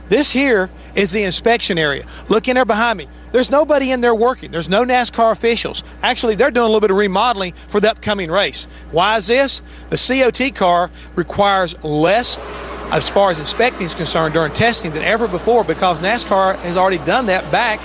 This here is the inspection area. Look in there behind me. There's nobody in there working. There's no NASCAR officials. Actually, they're doing a little bit of remodeling for the upcoming race. Why is this? The COT car requires less as far as inspecting is concerned during testing than ever before, because NASCAR has already done that back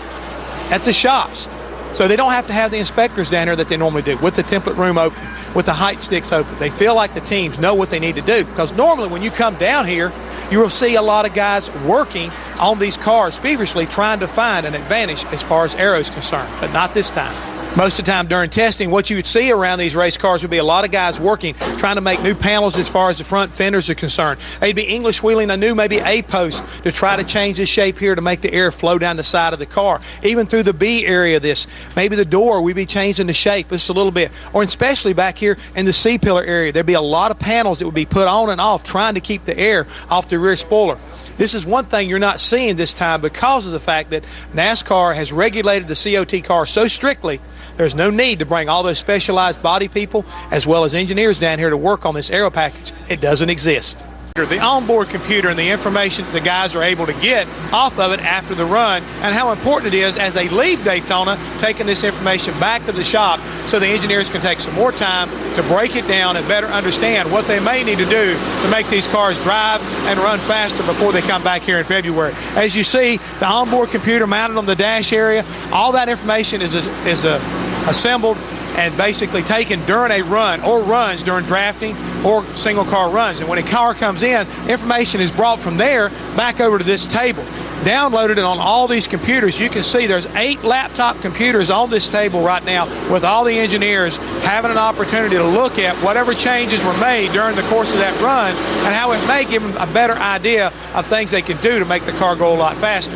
at the shops. So they don't have to have the inspectors down here that they normally do, with the template room open, with the height sticks open. They feel like the teams know what they need to do, because normally when you come down here, you will see a lot of guys working on these cars feverishly trying to find an advantage as far as aero is concerned, but not this time. Most of the time during testing, what you would see around these race cars would be a lot of guys working, trying to make new panels as far as the front fenders are concerned. They'd be English wheeling a new maybe A-post to try to change the shape here to make the air flow down the side of the car. Even through the B area of this, maybe the door, we'd be changing the shape just a little bit. Or especially back here in the C-pillar area, there'd be a lot of panels that would be put on and off trying to keep the air off the rear spoiler. This is one thing you're not seeing this time because of the fact that NASCAR has regulated the COT car so strictly. There's no need to bring all those specialized body people as well as engineers down here to work on this aero package. It doesn't exist. The onboard computer and the information the guys are able to get off of it after the run, and how important it is as they leave Daytona, taking this information back to the shop so the engineers can take some more time to break it down and better understand what they may need to do to make these cars drive and run faster before they come back here in February. As you see, the onboard computer mounted on the dash area, all that information is assembled and basically taken during a run or runs during drafting or single car runs. And when a car comes in, information is brought from there back over to this table. Downloaded it on all these computers. You can see there's 8 laptop computers on this table right now with all the engineers having an opportunity to look at whatever changes were made during the course of that run and how it may give them a better idea of things they can do to make the car go a lot faster.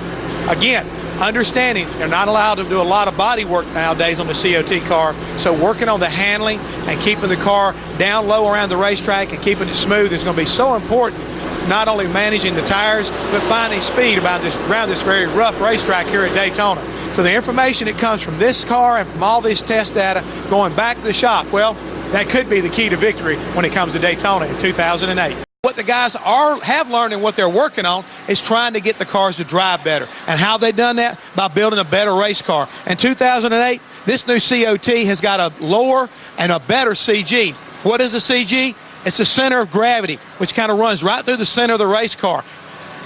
Again, understanding they're not allowed to do a lot of body work nowadays on the COT car, so working on the handling and keeping the car down low around the racetrack and keeping it smooth is going to be so important, not only managing the tires, but finding speed around this very rough racetrack here at Daytona. So the information that comes from this car and from all this test data going back to the shop, well, that could be the key to victory when it comes to Daytona in 2008. What the guys have learned and what they're working on is trying to get the cars to drive better. And how they've done that? By building a better race car. In 2008, this new COT has got a lower and a better CG. What is a CG? It's the center of gravity, which kind of runs right through the center of the race car.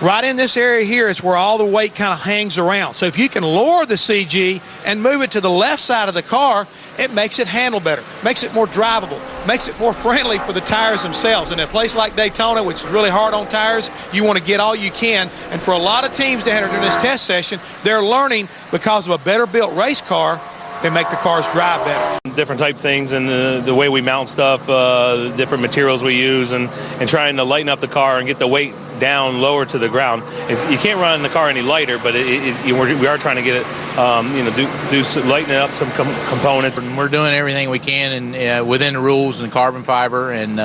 Right in this area here is where all the weight kind of hangs around. So if you can lower the CG and move it to the left side of the car, it makes it handle better, makes it more drivable, makes it more friendly for the tires themselves. And in a place like Daytona, which is really hard on tires, you want to get all you can. And for a lot of teams down here during this test session, they're learning because of a better built race car, they make the cars drive better. Different type things and the way we mount stuff, different materials we use, and trying to lighten up the car and get the weight down lower to the ground. You can't run the car any lighter, but we are trying to get it, lighten up some components. We're doing everything we can and within the rules and carbon fiber and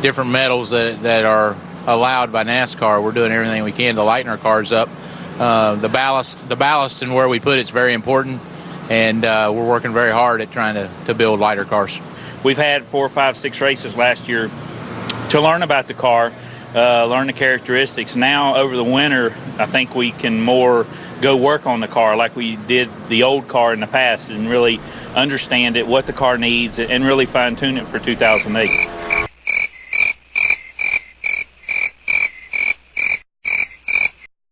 different metals that are allowed by NASCAR. We're doing everything we can to lighten our cars up. The ballast and where we put it's very important. And we're working very hard at trying to build lighter cars. We've had 4, 5, 6 races last year to learn about the car, learn the characteristics. Now, over the winter, I think we can more go work on the car like we did the old car in the past and really understand it, what the car needs, and really fine-tune it for 2008.